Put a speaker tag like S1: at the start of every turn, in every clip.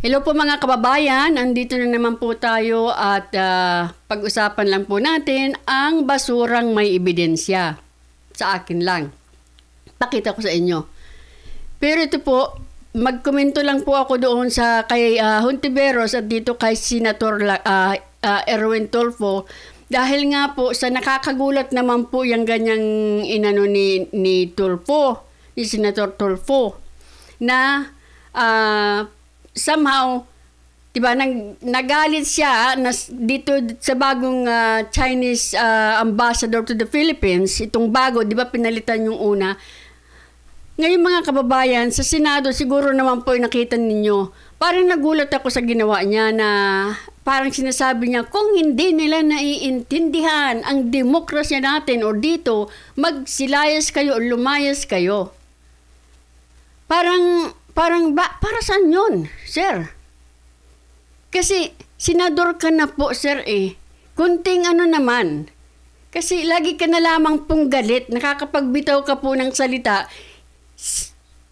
S1: Hello po mga kababayan, andito na naman po tayo at pag-usapan lang po natin ang basurang may ebidensya. Sa akin lang. Pakita ko sa inyo. Pero ito po, magkomento lang po ako doon sa kay Hontiveros at dito kay Senator Erwin Tulfo. Dahil nga po sa nakakagulat naman po yung ganyang inano ni Tulfo, ni Senator Tulfo, na somehow, diba, nagalit siya dito sa bagong Chinese ambassador to the Philippines. Itong bago, diba, pinalitan yung una. Ngayon mga kababayan, sa Senado, siguro naman po nakita ninyo, parang nagulat ako sa ginawa niya na parang sinasabi niya, kung hindi nila naiintindihan ang demokrasya natin o dito, magsilayas kayo o lumayas kayo. Para saan yun, sir? Kasi, senador ka na po, sir, eh. Kunting ano naman. Kasi, lagi ka na lamang pong galit. Nakakapagbitaw ka po ng salita.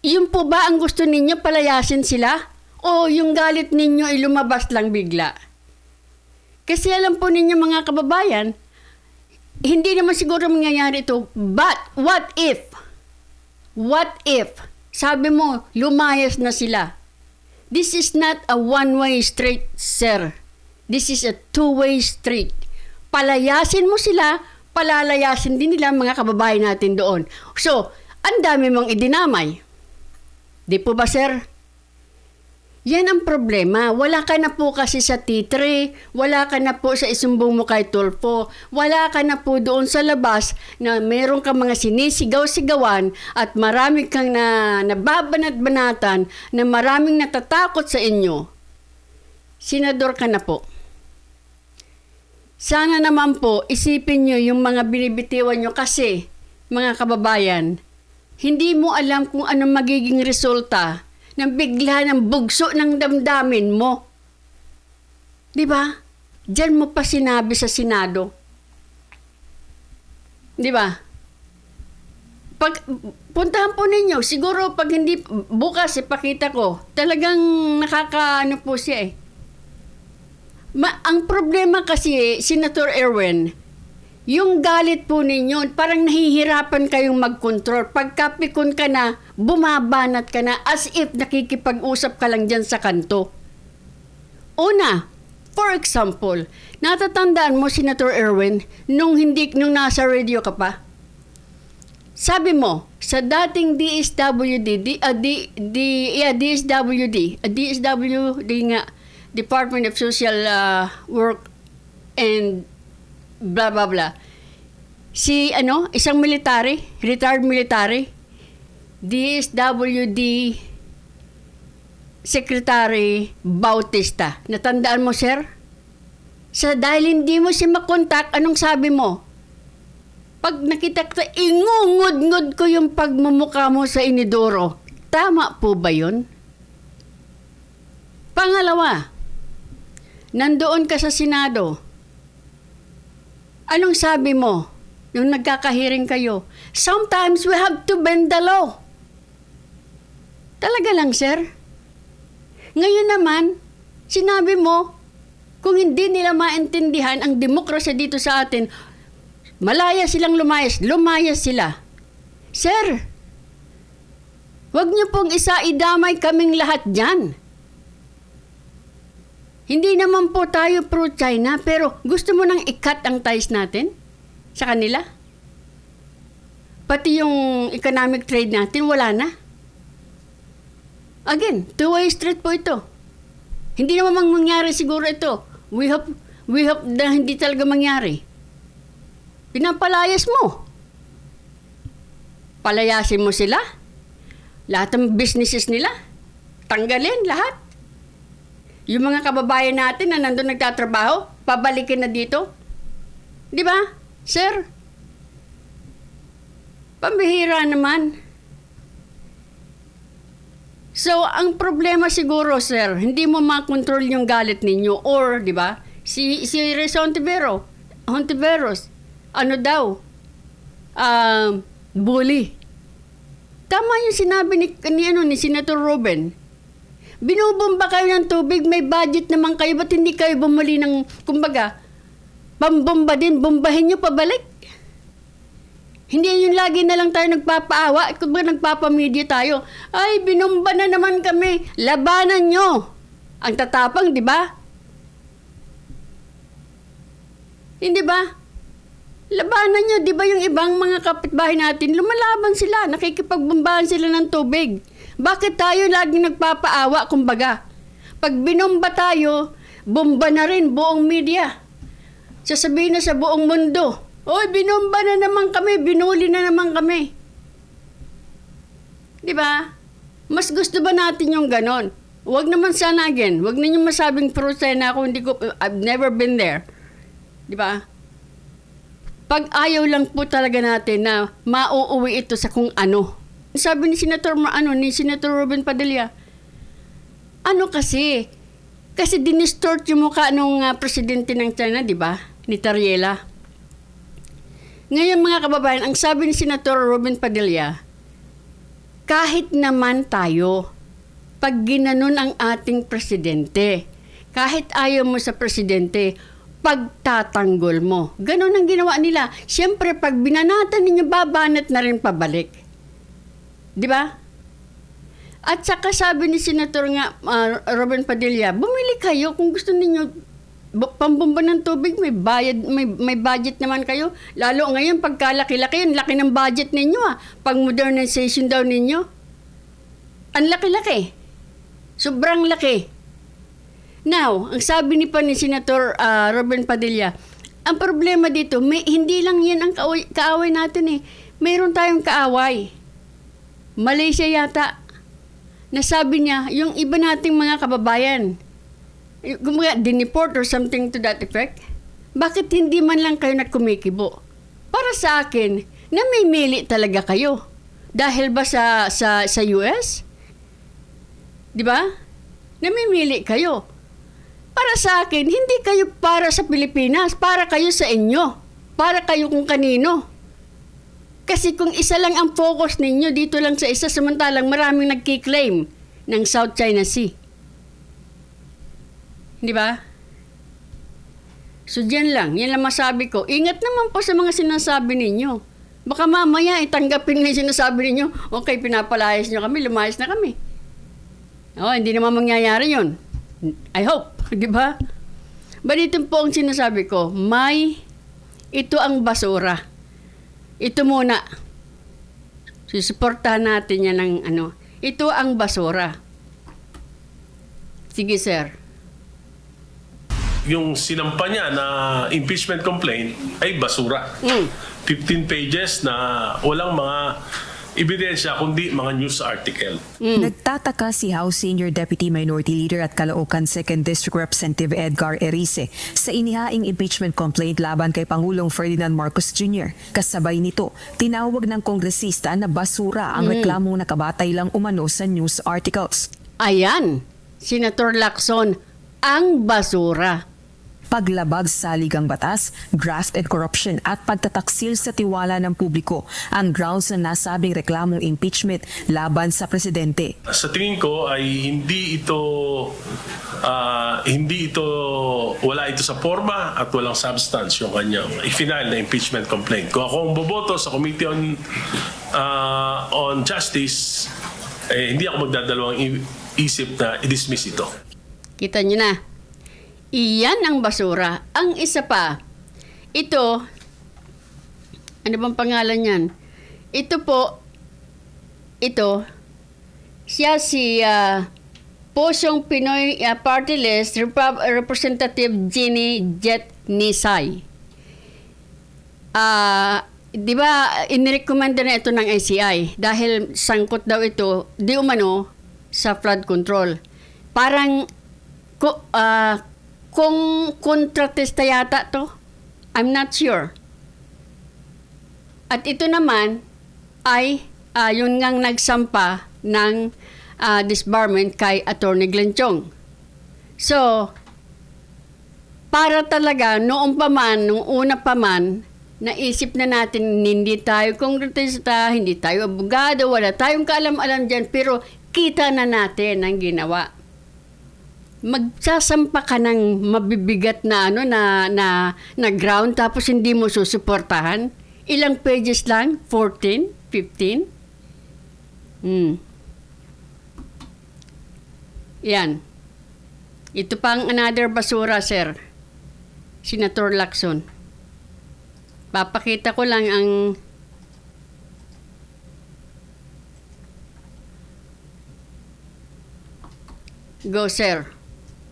S1: Yun po ba ang gusto ninyo, palayasin sila? O yung galit ninyo ay lumabas lang bigla? Kasi alam po ninyo, mga kababayan, hindi naman siguro mangyayari ito. But, what if? What if? Sabi mo, lumayas na sila. This is not a one-way street, sir. This is a two-way street. Palayasin mo sila, palalayasin din nila mga kababayan natin doon. So, ang dami mong idinamay. Di po ba, sir? Yan ang problema. Wala ka na po kasi sa titre, wala ka na po sa isumbong mo kay Tulfo, wala ka na po doon sa labas na meron ka mga sinisigaw-sigawan at marami kang nababanat-banatan na maraming natatakot sa inyo. Senador ka na po. Sana naman po isipin nyo yung mga binibitiwan nyo kasi, mga kababayan, hindi mo alam kung anong magiging resulta nang bigla ng bugso ng damdamin mo. Di ba? Diyan mo pa sinabi sa Senado. Di ba? Puntahan po ninyo, siguro pag hindi, bukas ipakita ko, talagang nakakaano po siya eh. Ang problema kasi, Senator Erwin, yung galit po ninyo, parang nahihirapan kayong mag-control. Pagkapikon ka na, bumabanat ka na as if nakikipag-usap ka lang dyan sa kanto. Una, for example, natatandaan mo, Senator Erwin, nung nasa radio ka pa? Sabi mo, sa dating DSWD nga, Department of Social Work and blah blah blah. Isang military, retired military, DSWD Secretary Bautista. Natandaan mo, sir? Dahil hindi mo siya makontak, anong sabi mo? Pag nakita ka, ingungod-ngod ko yung pagmumukha mo sa inidoro. Tama po ba yun? Pangalawa, nandoon ka sa Senado. Anong sabi mo nung nagkakahiring kayo? Sometimes we have to bend the law. Talaga lang, sir. Ngayon naman, sinabi mo, kung hindi nila maintindihan ang demokrasya dito sa atin, malaya silang lumayas sila. Sir, wag niyo pong idamay kaming lahat dyan. Hindi naman po tayo pro-China, pero gusto mo nang i-cut ang ties natin sa kanila? Pati yung economic trade natin, wala na. Again, two-way street po ito. Hindi naman mangyari siguro ito. We hope na hindi talaga mangyari. Pinapalayas mo. Palayasin mo sila. Lahat ng businesses nila. Tanggalin lahat. Yung mga kababayan natin na nandun nagtatrabaho, pabalikin na dito. Di ba, sir? Pambihira naman. So, ang problema siguro, sir, hindi mo makontrol yung galit ninyo. Or, di ba, si Rez Hontiveros, ano daw, bully. Tama yung sinabi ni Senator Ruben. Binubomba kayo ng tubig, may budget naman kayo, ba't hindi kayo bumuli ng, kumbaga, pambomba din, bombahin nyo pabalik? Hindi yun lagi na lang tayo nagpapaawa, kumbaga nagpapamedia tayo. Ay, binomba na naman kami, labanan nyo. Ang tatapang, di ba? Hindi ba? Labanan nyo, di ba yung ibang mga kapitbahay natin, lumalaban sila, nakikipagbombahan sila ng tubig. Bakit tayo laging nagpapaawa, kumbaga? Pag binomba tayo, bomba na rin buong media. Sasabihin na sa buong mundo, oy, binomba na naman kami, binuli na naman kami. Di ba? Mas gusto ba natin yung ganon? Huwag naman sana again, huwag ninyong masabing prusay na ako, I've never been there. Di ba? Pag ayaw lang po talaga natin na mauuwi ito sa kung ano. Sabi ni Senator Robin Padilla, kasi dinistort yung mukha nung presidente ng China, di ba? Ni Tariela. Ngayon mga kababayan, ang sabi ni Senator Robin Padilla, kahit naman tayo, pag ginanon ang ating presidente, kahit ayaw mo sa presidente, pagtatanggol mo. Ganon ang ginawa nila. Siyempre, pag binanatan ninyo, babanat na rin pabalik. Di ba? At saka sabi ni Senator Robin Padilla, bumili kayo kung gusto ninyo pambomba ng tubig, may budget naman kayo. Lalo ngayon, pagkalaki-laki, ang laki ng budget ninyo Pag modernization daw ninyo. Ang laki-laki. Sobrang laki. Now, ang sabi ni Senator Robin Padilla, ang problema dito, hindi lang yan ang kaaway natin Mayroon tayong kaaway. Malaysia yata. Nasabi niya, yung iba nating mga kababayan, dineport or something to that effect, bakit hindi man lang kayo kumikibo? Para sa akin, namimili talaga kayo. Dahil ba sa US? Di ba? Namimili kayo. Para sa akin, hindi kayo para sa Pilipinas, para kayo sa inyo. Para kayo kung kanino. Kasi kung isa lang ang focus ninyo, dito lang sa isa, samantalang maraming nagkiklaim ng South China Sea. Di ba? So, dyan lang masabi ko. Ingat naman po sa mga sinasabi ninyo. Baka mamaya, tanggapin na yung sinasabi ninyo, okay, pinapalayas nyo kami, lumayas na kami. Hindi naman mangyayari yun. I hope. Di ba? Ito po ang sinasabi ko, ito ang basura. Ito muna. Susuportahan natin yan ng ito ang basura. Sige, sir.
S2: Yung sinampa niya na impeachment complaint ay basura. 15 pages na walang mga ebidensya kundi mga news article.
S3: Nagtataka si House Senior Deputy Minority Leader at Caloocan 2nd District Representative Edgar Erice sa inihaing impeachment complaint laban kay Pangulong Ferdinand Marcos Jr. Kasabay nito, tinawag ng kongresista na basura ang reklamong nakabatay lang umano sa news articles.
S1: Ayan, Senator Lacson, ang basura.
S3: Paglabag sa saligang batas, graft and corruption at pagtataksil sa tiwala ng publiko ang grounds na nasabing reklamong impeachment laban sa presidente.
S2: Sa tingin ko ay hindi ito wala ito sa forma at walang substance yung kanyang i-final na impeachment complaint. Kung ako ang boboto sa Committee on Justice, hindi ako magdadalawang isip na i-dismiss ito.
S1: Kita nyo na. Iyan ang basura. Ang isa pa, ito, ano bang pangalan yan? Siya si Posyong Pinoy Party List Representative Jenny Jet Nisay. Di ba, inirekomenda na ito ng ICI dahil sangkot daw ito, di umano, sa flood control. Parang, kung kontratista yata to, I'm not sure. At ito naman ay yun ngang nagsampa ng disbarment kay Atty. Glenn Chong. So, para talaga nung una pa man, naisip na natin hindi tayo kongresista, hindi tayo abogado, wala tayong kaalam-alam dyan, pero kita na natin ang ginawa. magsasampa ka ng mabibigat na ano na ground tapos hindi mo susuportahan. Ilang pages lang? 14? 15? Yan. Ito pang another basura, sir. Senator Lacson. Papakita ko lang ang go, sir.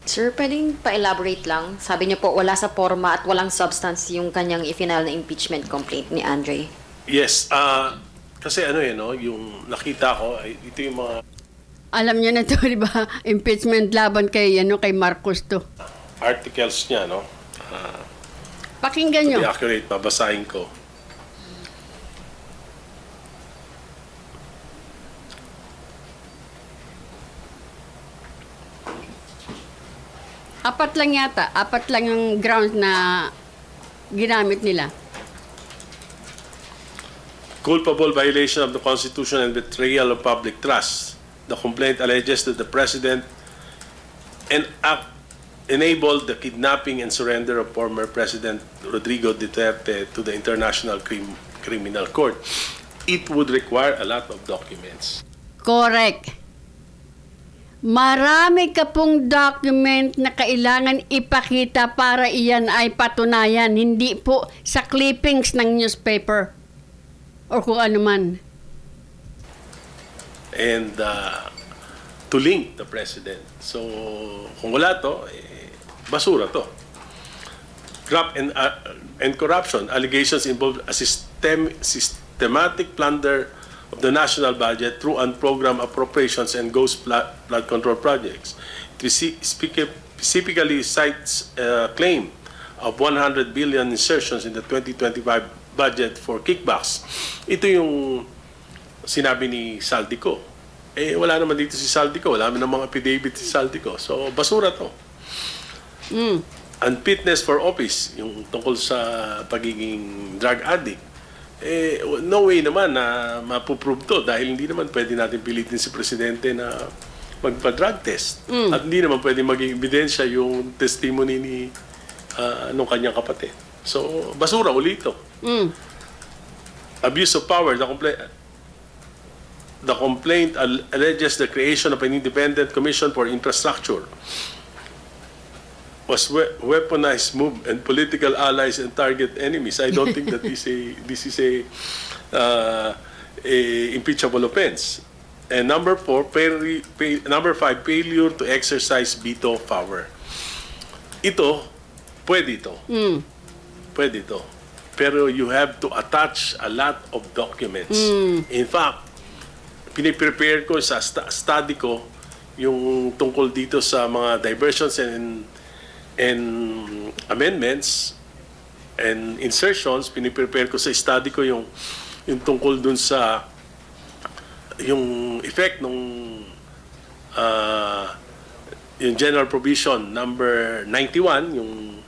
S4: Sir, pwedeng pa-elaborate lang? Sabi niyo po, wala sa forma at walang substance yung kanyang i-final na impeachment complaint ni Andre.
S2: Yes, kasi ano yun, no, yung nakita ko, ay, ito yung mga
S1: Alam niyo na to, di ba? Impeachment laban kay Marcos to.
S2: articles niya, no?
S1: Pakinggan
S2: To
S1: niyo.
S2: be accurate, babasahin ko.
S1: Apat lang yata. Apat lang yung ground na ginamit nila.
S2: Culpable violation of the Constitution and betrayal of public trust. The complaint alleges that the President enabled the kidnapping and surrender of former President Rodrigo Duterte to the International Criminal Court. It would require a lot of documents.
S1: Correct. Marami ka pong document na kailangan ipakita para iyan ay patunayan. Hindi po sa clippings ng newspaper o kung ano man.
S2: And to link the President. So, kung wala to, basura to. Graft and corruption. Allegations involve a systematic plunder of the national budget through unprogrammed appropriations and ghost flood control projects. It specifically cites a claim of 100 billion insertions in the 2025 budget for kickbacks. Ito yung sinabi ni Saldico. Wala naman dito si Saldico. Wala naman mga affidavit si Saldico. So, basura to. Unfitness for office, yung tungkol sa pagiging drug addict. No way naman na mapuprove to dahil hindi naman pwede natin pilitin si Presidente na magpa-drug test. At hindi naman pwede maging ebidensya yung testimony ni nung kanyang kapatid. So, basura ulit to. Abuse of power. The complaint alleges the creation of an independent commission for infrastructure was weaponized move and political allies and target enemies. I don't think that this is a impeachable offense. And number 5, failure to exercise veto power. Ito, pwede ito. Pwede ito. Pero you have to attach a lot of documents. In fact, piniprepare ko sa study ko yung tungkol dito sa mga diversions and amendments and insertions. Piniprepare ko sa study ko yung tungkol dun sa yung effect nung yung general provision number 91, yung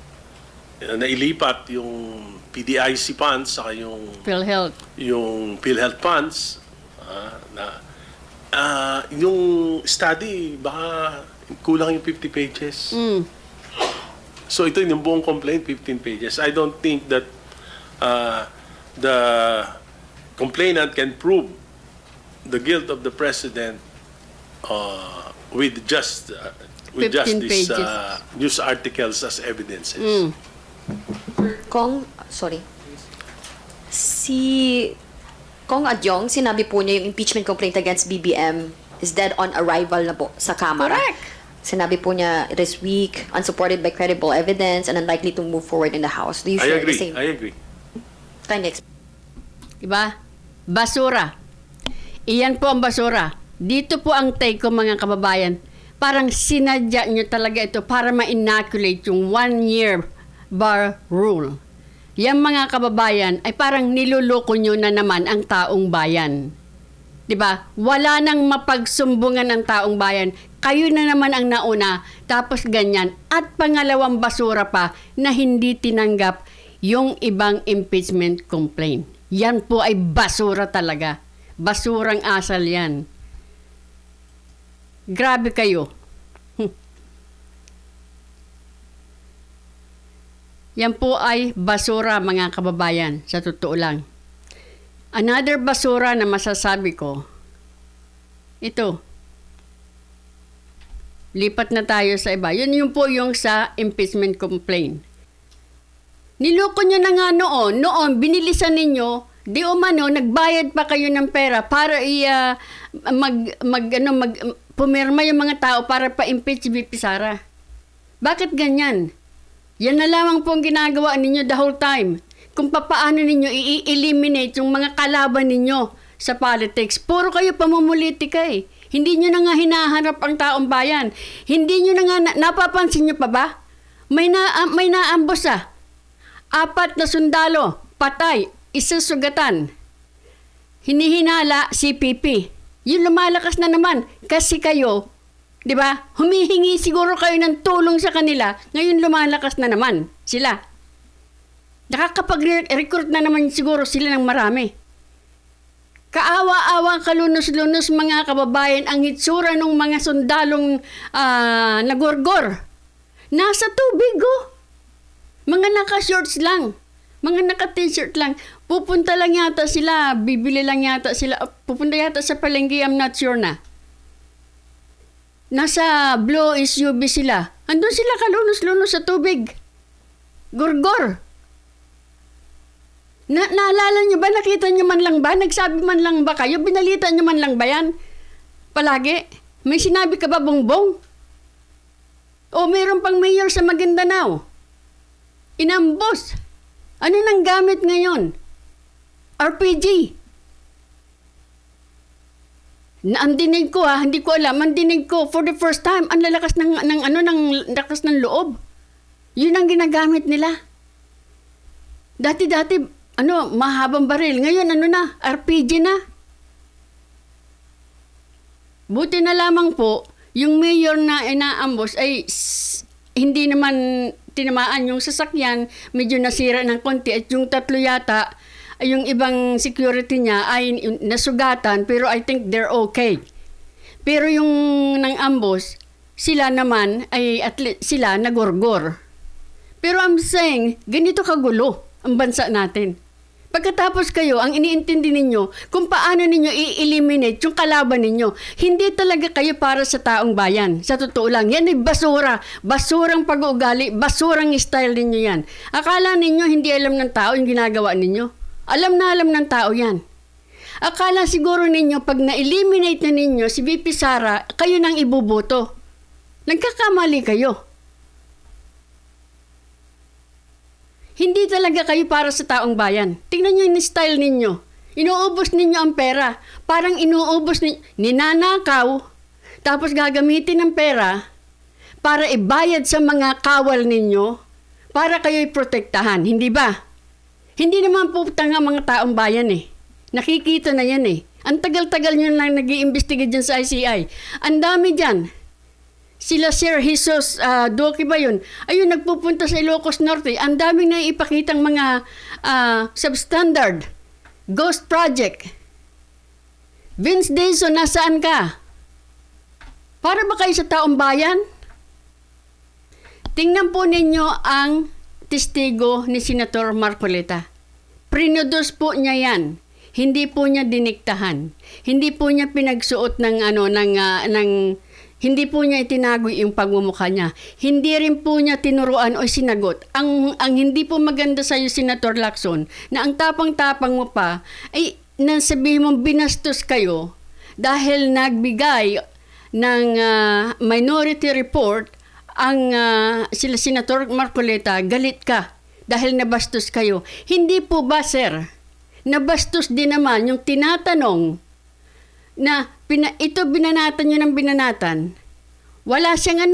S2: nailipat yung PDIC funds saka yung
S1: PhilHealth.
S2: yung PhilHealth funds yung study baka kulang yung 50 pages. So ito yung buong complaint, 15 pages. I don't think that the complainant can prove the guilt of the President with just
S1: 15
S2: these
S1: pages.
S2: news articles as evidences.
S4: Si Kong Adyong, sinabi po niya yung impeachment complaint against BBM is dead on arrival na po sa Kamara.
S1: Correct.
S4: Sinabi po niya, it is weak, unsupported by credible evidence, and unlikely to move forward in the House. Do you
S2: I
S4: share
S2: agree.
S4: the same?
S2: I agree.
S4: Kindly explain.
S1: Diba? Basura. Iyan po ang basura. Dito po ang take ko, mga kababayan. Parang sinadya nyo talaga ito para ma-inoculate yung 1-year bar rule. Yang mga kababayan ay parang niluloko nyo na naman ang taong bayan. 'Di ba? Wala nang mapagsumbungan ng taong bayan. Kayo na naman ang nauna, tapos ganyan. At pangalawang basura pa na hindi tinanggap yung ibang impeachment complaint. Yan po ay basura talaga. Basurang asal yan. Grabe kayo. Yan po ay basura, mga kababayan, sa totoo lang. Another basura na masasabi ko, ito. Lipat na tayo sa iba. Yun po yung sa impeachment complaint. Niloko nyo na nga noon binilisan ninyo, di umano, nagbayad pa kayo ng pera para pumirma yung mga tao para pa-impeach si VP Sara. Bakit ganyan? Yan na lamang po ang ginagawa ninyo the whole time. Kung papaano ninyo i-eliminate yung mga kalaban ninyo sa politics. Puro kayo pamumulitika eh. Hindi nyo na nga hinahanap ang taong bayan. Hindi nyo na nga, napapansin nyo pa ba? May naambos 4 na sundalo, patay, 1 sugatan. Hinihinala CPP. Yung lumalakas na naman kasi kayo, di ba? Humihingi siguro kayo ng tulong sa kanila, ngayon lumalakas na naman sila. Nakakapag-recruit na naman siguro sila ng marami. Kaawa-awa, kalunos-lunos mga kababayan ang hitsura ng mga sundalong nagorgor. Nasa tubig Mga naka-shorts lang. Mga naka-t-shirt lang. Pupunta lang yata sila, bibili lang yata sila. Pupunta yata sa palengke, I'm not sure na. Nasa blue SUV sila. Andun sila kalunos-lunos sa tubig. Gorgor. Naalala nyo ba? Nakita nyo man lang ba? Nagsabi man lang ba kayo? Binalita nyo man lang ba yan? Palagi? May sinabi ka ba, Bongbong? O mayroon pang mayor sa Maguindanao? Inambos. Ano nang gamit ngayon? RPG. Ang dinig ko hindi ko alam. Ang dinig ko for the first time, ang lalakas ng lakas ng loob. Yun ang ginagamit nila. Dati, mahabang baril. Ngayon, RPG na. Buti na lamang po, yung mayor na inaambos ay hindi naman tinamaan yung sasakyan, medyo nasira ng konti at yung 3 yata, yung ibang security niya ay nasugatan pero I think they're okay. Pero yung nang ambos, sila naman ay at least sila nagorgor. Pero I'm saying, ganito kagulo ang bansa natin. Pagkatapos kayo, ang iniintindi ninyo kung paano ninyo i-eliminate yung kalaban ninyo. Hindi talaga kayo para sa taong bayan. Sa totoo lang, yan ay basura. Basurang pag-uugali, basurang style ninyo yan. Akala ninyo hindi alam ng tao yung ginagawa ninyo. Alam ng tao yan. Akala siguro ninyo pag na-eliminate na ninyo si VP Sara, kayo nang ibuboto. Nagkakamali kayo. Hindi talaga kayo para sa taong bayan. Tingnan nyo yung style ninyo. Inuubos ninyo ang pera. Parang inuubos ninanakaw, tapos gagamitin ng pera para ibayad sa mga kawal ninyo para kayo'y protektahan. Hindi ba? Hindi naman po tanga mga taong bayan eh. Nakikita na yan eh. Ang tagal-tagal nyo lang nag-iimbestiga dyan sa ICI. Ang dami dyan. Sila Sir Jesus Duque ba yun? Ayun, nagpupunta sa Ilocos Norte. Ang daming na ipakitang mga substandard. Ghost Project. Vince Dayson, nasaan ka? Para ba kayo sa taong bayan? Tingnan po ninyo ang testigo ni Senator Marcoleta. Prinodos po niya yan. Hindi po niya diniktahan. Hindi po niya pinagsuot ng hindi po niya itinago yung pagmumukha niya. Hindi rin po niya tinuruan o sinagot. Ang hindi po maganda sa iyo, Senator Lacson, na ang tapang-tapang mo pa, ay nasabihin mong binastos kayo dahil nagbigay ng minority report ang sila Senator Marcoleta, galit ka dahil nabastos kayo. Hindi po ba, sir? Nabastos din naman yung tinatanong na ito binanatan nyo ng binanatan. Wala siyang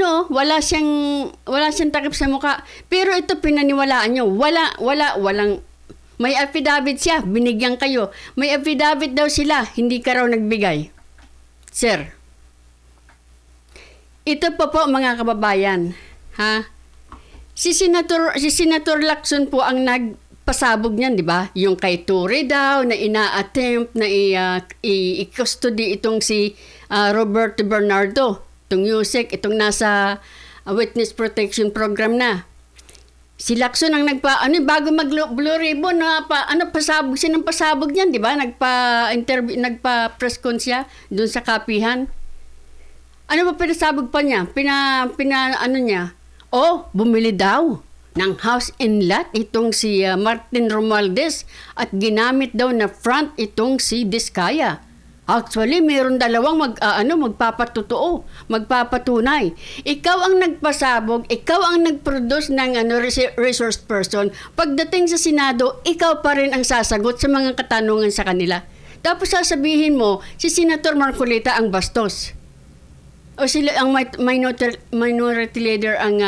S1: takip sa mukha. Pero ito pinaniwalaan nyo. Walang, may affidavit siya, binigyan kayo. May affidavit daw sila, hindi ka raw nagbigay. Sir, ito po mga kababayan, Si Senator Lacson po ang nagpasabog niyan, di ba? Yung kay Torre daw na ina-attempt na i-custody itong si Roberto Bernardo, itong USEC, itong nasa Witness Protection Program na. Si Lacson ang bago mag-Blue Ribbon, pasabog siya ng pasabog niyan, di ba? Nagpa-press con siya doon sa kapihan. Ano ba pinasabog pa niya? Niya? Bumili daw ng house and lot itong si Martin Romualdez at ginamit daw na front itong si Diskaya. Actually, mayroon dalawang magpapatunay. Ikaw ang nagpasabog, ikaw ang nag-produce ng resource person. Pagdating sa Senado, ikaw pa rin ang sasagot sa mga katanungan sa kanila. Tapos sasabihin mo, si Senator Marcolita ang bastos. O sila ang minority leader ang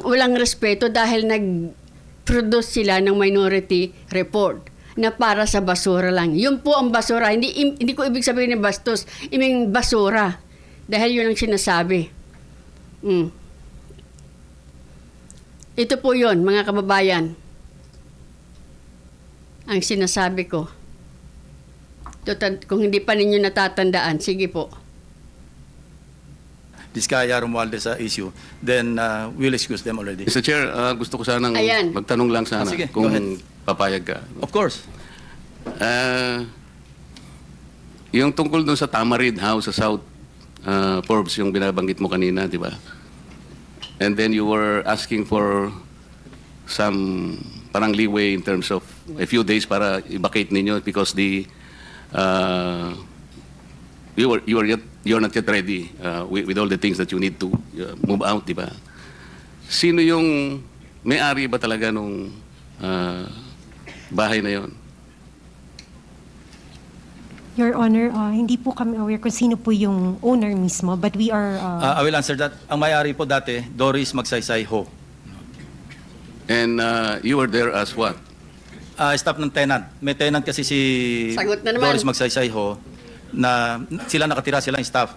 S1: walang respeto dahil nag-produce sila ng minority report na para sa basura lang. Yun po ang basura. Hindi ko ibig sabihin ng bastos. Ibig basura. Dahil yun ang sinasabi. Ito po yun, mga kababayan. Ang sinasabi ko. Kung hindi pa ninyo natatandaan, sige po.
S5: Diskaya Romualdez issue, then we'll excuse them already.
S6: Mr. Chair, gusto ko sanang
S1: Ayan.
S6: magtanong lang sana
S5: Sige,
S6: kung
S5: go ahead.
S6: papayag ka.
S5: Of course.
S6: Yung tungkol dun sa Tamarid House sa South Forbes, yung binabanggit mo kanina, di ba? And then you were asking for some parang leeway in terms of a few days para i-vacate ninyo because you're not yet ready with all the things that you need to move out, di ba? Sino yung may-ari ba talaga nung bahay na yon?
S7: Your Honor, hindi po kami aware kung sino po yung owner mismo, but we are...
S5: I will answer that. Ang may-ari po dati, Doris Magsaysay Ho.
S6: And you were there as what?
S5: Staff ng tenant. May tenant kasi si
S1: Sagot na naman.
S5: Doris Magsaysay Ho na sila nakatira, silang staff.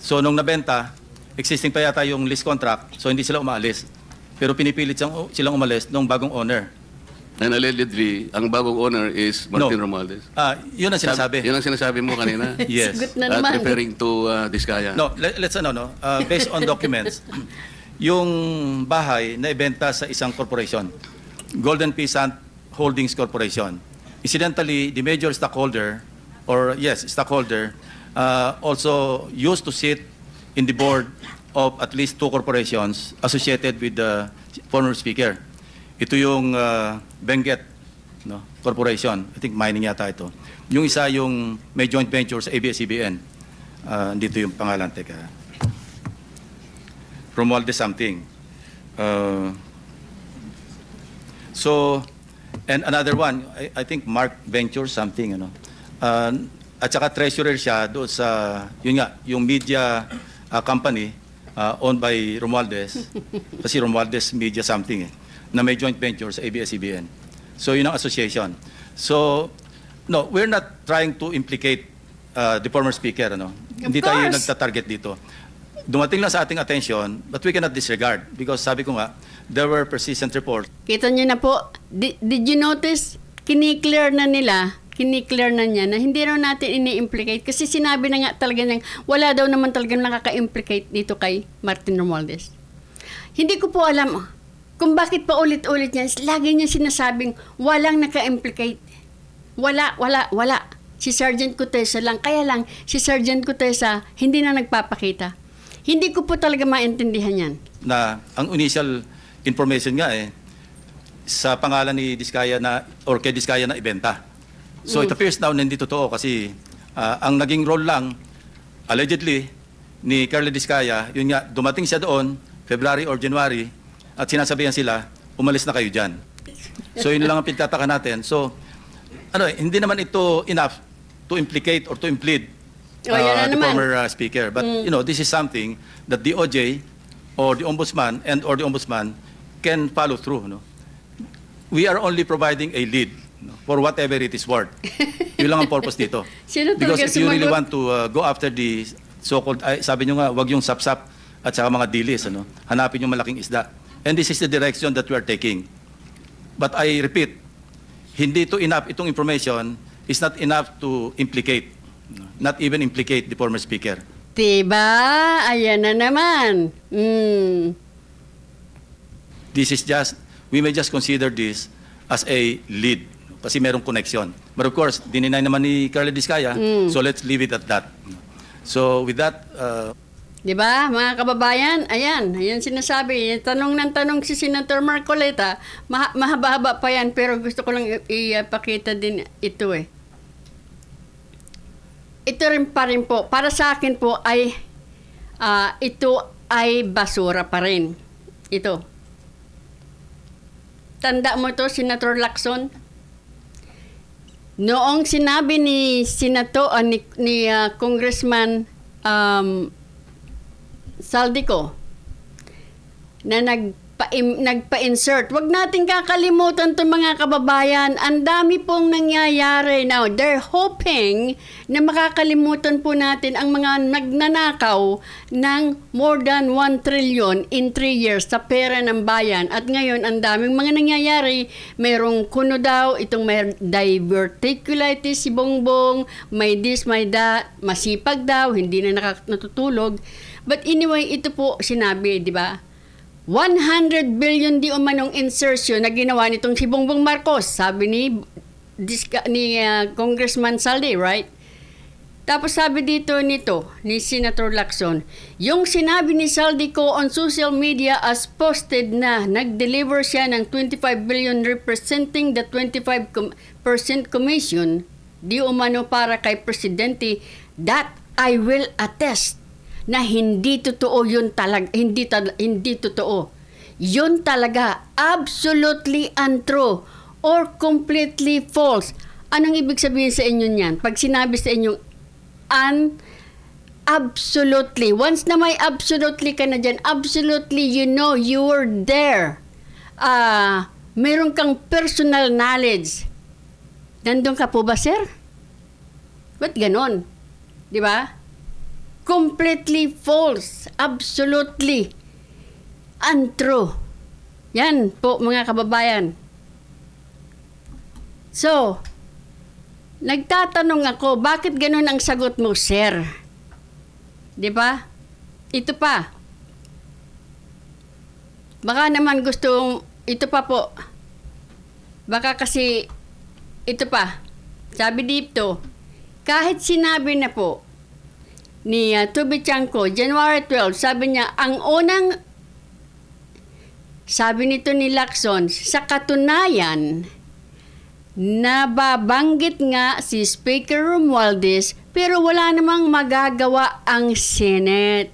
S5: So nung nabenta, existing pa yata yung lease contract, so hindi sila umaalis. Pero pinipilit silang umalis nung bagong owner.
S6: And allegedly, ang bagong owner is Martin
S5: No.
S6: Romualdez.
S5: Yun ang sinasabi.
S6: Yun ang sinasabi mo kanina.
S5: Yes.
S1: Sagot na naman.
S6: Referring to Diskaya.
S5: No, let's based on documents, yung bahay na ibenta sa isang corporation, Golden Peasant Holdings Corporation. Incidentally, the major stockholder, also used to sit in the board of at least 2 corporations associated with the former speaker. Ito yung Benguet Corporation. I think mining yata ito. Yung isa yung may joint venture sa ABS-CBN. Dito yung pangalan. Teka. Romualdez something. And another one, I think Mark Venture something. At saka treasurer siya doon sa, yung media company owned by Romualdez. Kasi Romualdez Media something na may joint venture sa ABS-CBN. So yun ang association. So, no, we're not trying to implicate the former speaker. Hindi tayo
S1: course.
S5: nagta-target dito. Dumating lang sa ating attention, but we cannot disregard because sabi ko nga, there were persistent reports.
S1: Kita niyo na po, did you notice, kiniklear na niya na hindi raw natin ini-implicate kasi sinabi na nga talaga niyang wala daw naman talagang nakaka-implicate dito kay Martin Romualdez. Hindi ko po alam kung bakit pa ulit-ulit niya, lagi niya sinasabing walang naka-implicate. Wala. Si Sergeant Cutesa lang. Kaya lang, si Sergeant Cutesa hindi na nagpapakita. Hindi ko po talaga maintindihan yan.
S5: Na ang initial information nga sa pangalan ni Diskaya or kay Diskaya na ibenta. So it appears now na hindi totoo kasi ang naging role lang allegedly ni Carla Diskaya, yun nga, dumating siya doon February or January at sinasabihan sila, umalis na kayo dyan. So yun lang ang pinagtataka natin. So hindi naman ito enough to implicate or to implead
S1: Yan na
S5: the
S1: naman.
S5: former speaker. But this is something that the OJ or the Ombudsman or the Ombudsman can follow through. We are only providing a lead for whatever it is worth. Yun lang ang purpose dito.
S1: Sino
S5: Because
S1: talaga
S5: if you really
S1: sumagot?
S5: want to go after the so-called, sabi nyo nga, wag yung sapsap at saka mga dilis. Hanapin yung malaking isda. And this is the direction that we are taking. But I repeat, hindi ito enough, itong information is not enough to implicate, not even implicate the former speaker.
S1: Diba? Ayan na naman.
S5: This is just, we may just consider this as a lead kasi merong connection. But of course, dininay naman ni Carla Diskaya, so let's leave it at that. So with that,
S1: Diba, mga kababayan? Ayan sinasabi. Tanong ng tanong si Senator Marcoleta. Mahaba-haba pa yan, pero gusto ko lang ipakita din ito eh. Ito rin pa rin po, para sa akin po ay, ito ay basura pa rin. Ito. Tanda mo to, Senator Lacson? Noong sinabi ni Congressman Saldico na nagpa-insert. Wag nating kakalimutan itong mga kababayan. Ang dami pong nangyayari. Now, they're hoping na makakalimutan po natin ang mga nagnanakaw ng more than 1 trillion in 3 years sa pera ng bayan. At ngayon, ang daming mga nangyayari. Mayroong kuno daw, itong may diverticulitis si Bongbong, may this, may that, masipag daw, hindi na natutulog. But anyway, ito po sinabi, di ba? 100 billion di umanong insertion na ginawa nitong si Bongbong Marcos, sabi ni Congressman Saldi, right? Tapos sabi dito nito ni Senator Lacson, yung sinabi ni Saldico on social media as posted na nag-deliver siya ng 25 billion representing the 25% commission di umano para kay Presidente, that I will attest na hindi totoo yun talaga, hindi totoo. Yun talaga, absolutely untrue or completely false. Anong ibig sabihin sa inyo niyan? Pag sinabi sa inyo, absolutely, once na may absolutely ka na dyan, absolutely, you know, you were there. Meron kang personal knowledge. Nandun ka po ba, sir? Ba't ganon? Di ba? Completely false. Absolutely untrue. Yan po, mga kababayan. So, nagtatanong ako, bakit ganun ang sagot mo, sir? Di ba? Ito pa. Baka naman gustong, ito pa po. Baka kasi, ito pa. Sabi dito, kahit sinabi na po, ni Tubi Chanko, January 12, sabi niya, ang unang, sabi nito ni Lacson, sa katunayan, nababanggit nga si Speaker Romualdez, pero wala namang magagawa ang Senate.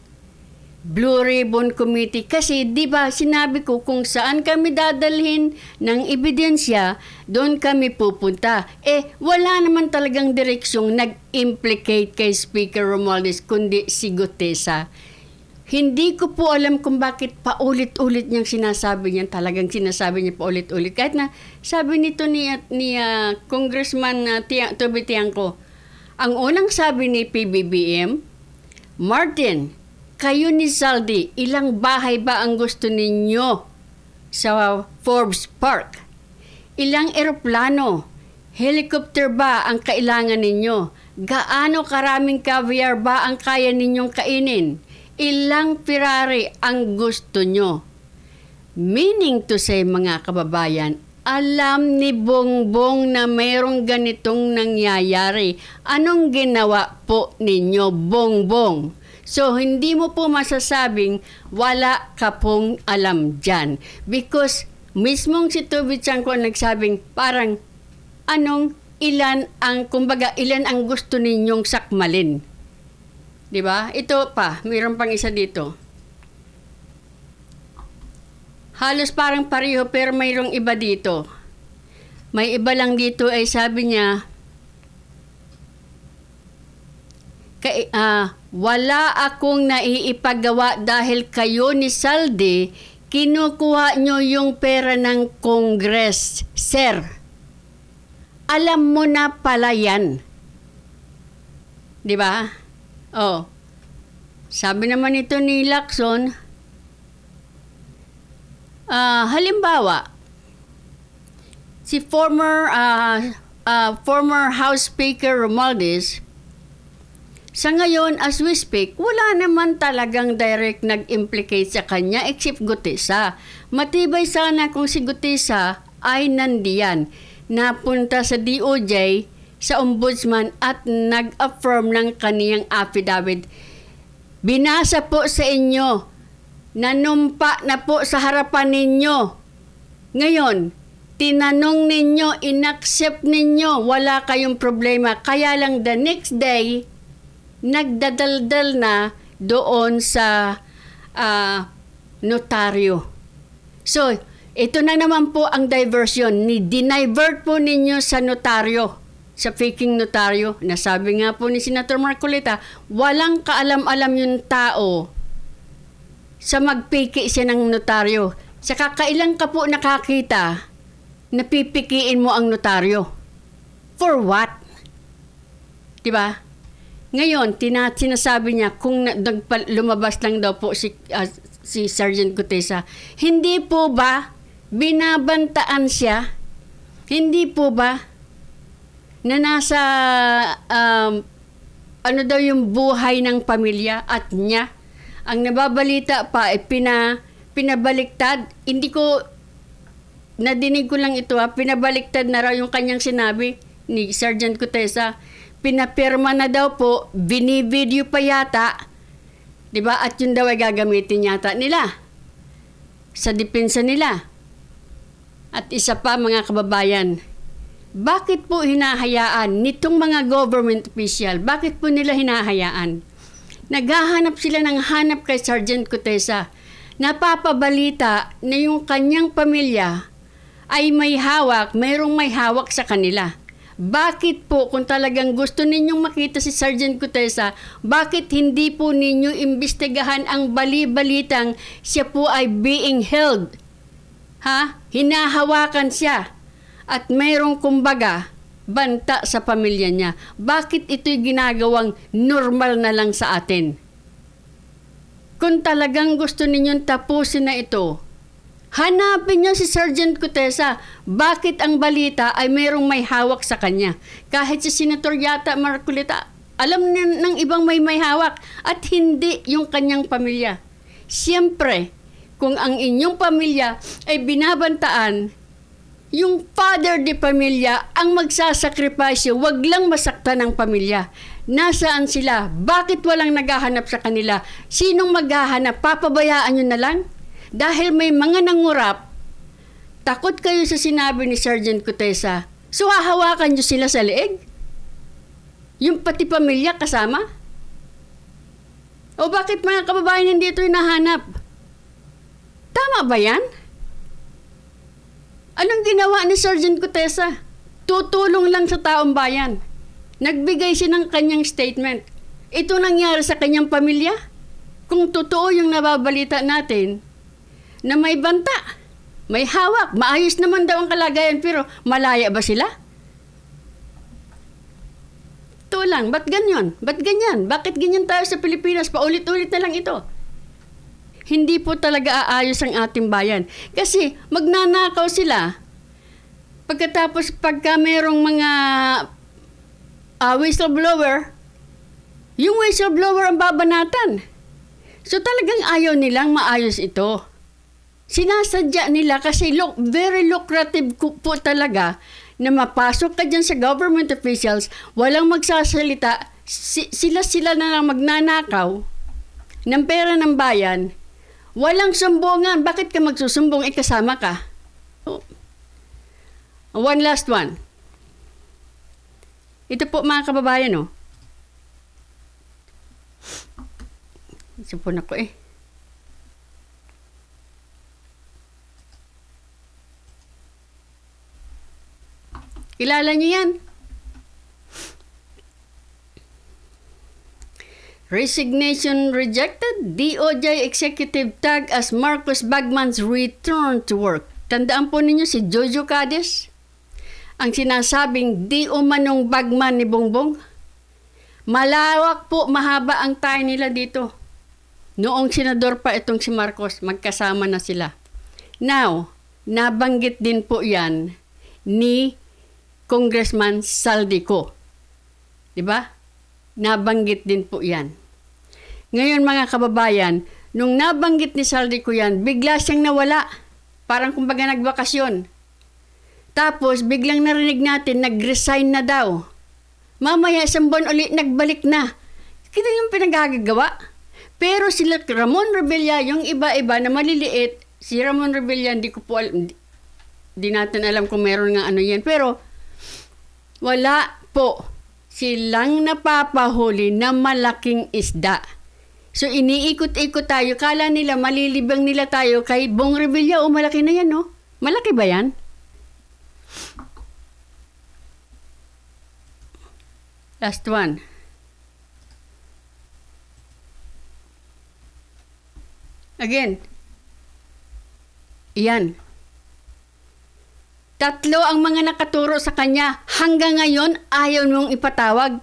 S1: Blue Ribbon Committee. Kasi, di ba, sinabi ko kung saan kami dadalhin ng ebidensya, doon kami pupunta. Wala naman talagang direksyong nag-implicate kay Speaker Romualdez, kundi si Gutesa. Hindi ko po alam kung bakit paulit-ulit niyang sinasabi niyan. Talagang sinasabi niya paulit-ulit. Kahit na sabi nito ni Congressman Toby Tiangco, ang unang sabi ni PBBM, Martin, kayo ni Saldi, ilang bahay ba ang gusto ninyo sa Forbes Park? Ilang eroplano, helicopter ba ang kailangan ninyo? Gaano karaming caviar ba ang kaya ninyong kainin? Ilang Ferrari ang gusto nyo? Meaning to say, mga kababayan, alam ni Bongbong na mayroong ganitong nangyayari. Anong ginawa po ninyo, Bongbong? So, hindi mo po masasabing wala ka pong alam dyan. Because mismong si Toby Chanko nagsabing parang ilan ang gusto ninyong sakmalin. Diba? Ito pa, mayroon pang isa dito. Halos parang pareho pero mayroong iba dito. May iba lang dito ay sabi niya, wala akong naiipagawa dahil kayo ni Saldi, kinukuha nyo yung pera ng Congress. Sir, alam mo na pala yan. Di ba? Oh. Sabi naman ito ni Lacson, halimbawa, si former House Speaker Romualdez, Sa ngayon, as we speak, wala naman talagang direct nag-implicate sa kanya except Gutesa. Matibay sana kung si Gutesa ay nandiyan, napunta sa DOJ, sa ombudsman at nag-affirm ng kaniyang affidavit. Binasa po sa inyo, nanumpa na po sa harapan ninyo. Ngayon, tinanong ninyo, inaccept ninyo, wala kayong problema. Kaya lang the next day, nagdadaldal na doon sa notaryo. So, ito na naman po ang diversion. Dinivert po ninyo sa notaryo, sa faking notaryo. Nasabi nga po ni Senator Marcolita, walang kaalam-alam yung tao sa magpiki siya ng notaryo. Sa kakailang ka po nakakita, napipikiin mo ang notaryo. For what? Diba? Ngayon, sinasabi niya kung lumabas lang daw po si Sergeant Gutesa, hindi po ba binabantaan siya? Hindi po ba na nasa ano daw yung buhay ng pamilya at niya? Ang nababalita pa ay pinabaliktad. Hindi ko nadinig ko lang ito pinabaliktad na raw yung kanyang sinabi ni Sergeant Gutesa. Pinapirma na daw po, binivideo pa yata, di ba? At yun daw ay gagamitin yata nila sa depensa nila. At isa pa mga kababayan, bakit po hinahayaan nitong mga government official? Bakit po nila hinahayaan? Naghahanap sila ng hanap kay Sergeant Gutesa. Napapabalita na yung kanyang pamilya ay may hawak, mayroong may hawak sa kanila. Bakit po kung talagang gusto ninyong makita si Sergeant Gutesa, bakit hindi po ninyo imbestigahan ang bali-balitang siya po ay being held? Hinahawakan siya at mayroong kumbaga banta sa pamilya niya. Bakit ito'y ginagawang normal na lang sa atin? Kung talagang gusto ninyong tapusin na ito, hanapin niyo si Sergeant Gutesa. Bakit ang balita ay mayroong may hawak sa kanya? Kahit si Senator yata Marcolita, alam niya ng ibang may hawak at hindi yung kanyang pamilya. Siyempre, kung ang inyong pamilya ay binabantaan, yung father de pamilya ang magsasakripisyo, wag lang masaktan ng pamilya. Nasaan sila? Bakit walang naghahanap sa kanila? Sinong maghahanap? Papabayaan nyo na lang? Dahil may mga nangurap, takot kayo sa sinabi ni Sergeant Gutesa, so hahawakan nyo sila sa leeg? Yung pati pamilya kasama? O bakit mga kababayan hindi ito hinahanap? Tama ba yan? Anong ginawa ni Sergeant Gutesa? Tutulong lang sa taong bayan. Nagbigay siya ng kanyang statement. Ito nangyari sa kanyang pamilya? Kung totoo yung nababalita natin, na may banta, may hawak, maayos naman daw ang kalagayan, pero malaya ba sila? Ito lang, ba't ganyan? Ba't ganyan? Bakit ganyan tayo sa Pilipinas? Paulit-ulit na lang ito. Hindi po talaga aayos ang ating bayan. Kasi magnanakaw sila. Pagkatapos pagka merong mga whistleblower, yung whistleblower ang babanatan. So talagang ayaw nilang maayos ito. Sinasadya nila kasi very lucrative po talaga na mapasok ka dyan sa government officials, walang magsasalita, sila na lang magnanakaw ng pera ng bayan, walang sumbungan. Bakit ka magsusumbong? Kasama ka. Oh. One last one. Ito po mga kababayan, Isipon ako Kilala niyo yan? Resignation rejected. DOJ executive tag as Marcos Bagman's return to work. Tandaan po ninyo si Jojo Cadiz? Ang sinasabing di umanong Bagman ni Bongbong. Malawak po, mahaba ang tayo nila dito. Noong senador pa itong si Marcos, magkasama na sila. Now, nabanggit din po yan ni Congressman Saldico. Diba? nabanggit din po yan. Ngayon mga kababayan, nung nabanggit ni Saldico yan, bigla siyang nawala. Parang kumbaga nagbakasyon. Tapos biglang narinig natin, nag-resign na daw. Mamaya isang buwan ulit, nagbalik na. Kita yung pinagagagawa. Pero sila Ramon Revilla, yung iba-iba na maliliit, si Ramon Revilla, hindi ko po alam, di natin alam kung meron nga ano yan. Pero wala po silang napapahuli na malaking isda. So iniikot-ikot tayo, kala nila malilibang nila tayo kay Bong Revilla, o malaki na yan, no? Malaki ba yan? Last one. Again. Iyan. 3 ang mga nakaturo sa kanya. Hanggang ngayon, ayaw mong ipatawag.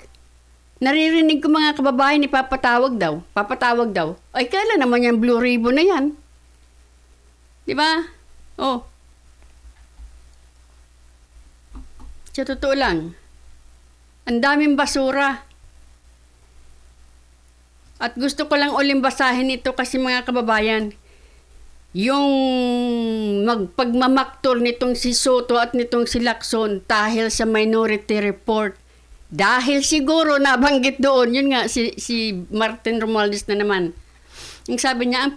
S1: Naririnig ko mga kababayan, ipapatawag daw. Papatawag daw. Ay, kailan naman yung blue ribbon na yan? Di ba? Oh. Sa totoo lang, ang daming basura. At gusto ko lang uling basahin ito kasi mga kababayan, yung pagmamaktol nitong si Soto at nitong si Lacson dahil sa Minority Report. Dahil siguro nabanggit doon, yun nga, si Martin Romualdez na naman. Yung sabi niya, ang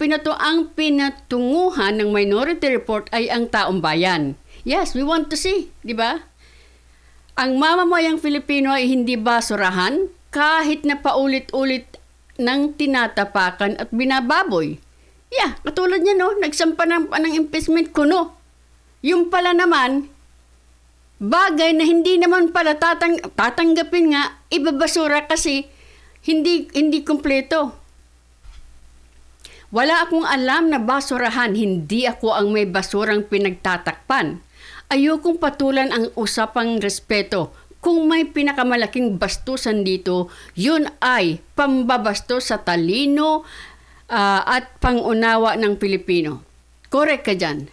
S1: pinatunguhan ng Minority Report ay ang taong bayan. Yes, we want to see, di ba? Ang mamamayang Filipino ay hindi basurahan kahit na paulit-ulit ng tinatapakan at binababoy. Yeah, katulad niya, no? Nagsampa ng impeachment kuno. Yung pala naman, bagay na hindi naman pala tatanggapin nga, ibabasura kasi hindi kumpleto. Wala akong alam na basurahan, hindi ako ang may basurang pinagtatakpan. Ayokong patulan ang usapang respeto. Kung may pinakamalaking bastusan dito, yun ay pambabastos sa talino at pangunawa ng Pilipino. Correct ka dyan.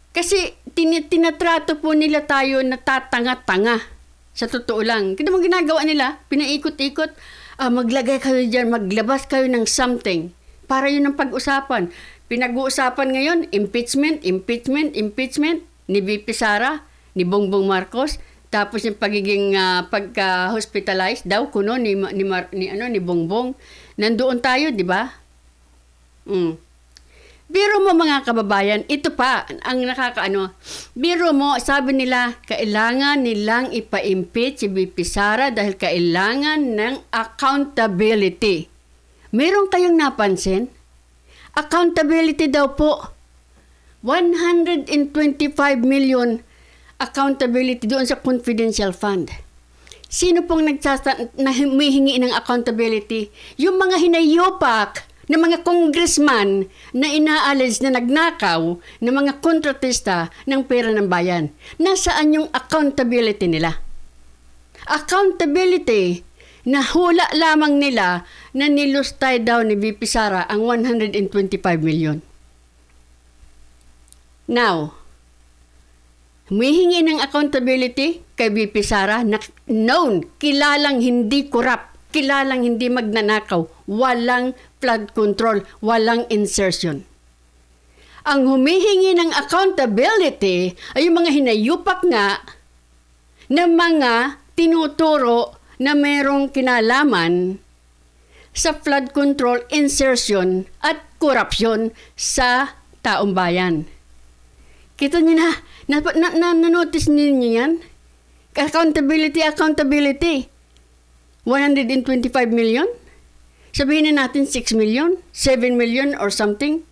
S1: Kasi tinatrato po nila tayo na tatanga-tanga. Sa totoo lang. Kita mo ginagawa nila, pinaikot-ikot, maglagay kayo dyan, maglabas kayo ng something. Para yun ang pag-usapan. Pinag-uusapan ngayon, impeachment ni VP Sara, ni Bongbong Marcos, tapos yung pagiging pagka-hospitalized daw kuno ni Bongbong. Nandoon tayo, di ba? Biro mo mga kababayan, ito pa ang nakakaano. Biro mo, sabi nila, kailangan nilang ipa-impeach si VP Sara dahil kailangan ng accountability. Meron kayong napansin? Accountability daw po. 125 million accountability doon sa confidential fund. Sino pong humihingi ng accountability? Yung mga hinayupak na mga congressman na inaalis na nagnakaw ng mga kontratista ng pera ng bayan. Nasaan yung accountability nila? Accountability na hula lamang nila na nilustay daw ni VP Sara ang 125 million. Now, humihingi ng accountability kay VP Sara na known, kilalang hindi corrupt, kilalang hindi magnanakaw, walang flood control, walang insertion. Ang humihingi ng accountability ay yung mga hinayupak nga na mga tinuturo na merong kinalaman sa flood control, insertion at corruption sa taong bayan. Kita niyo na-notice ninyo yan? Accountability. 125 million? Sabihin na natin 6 million, 7 million or something.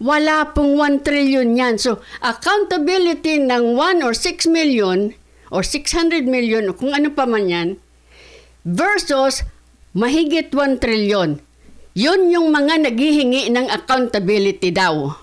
S1: Wala pong 1 trillion yan. So, accountability ng 1 or 6 million or 600 million o kung ano pa man yan versus mahigit 1 trillion. Yun yung mga naghihingi ng accountability daw.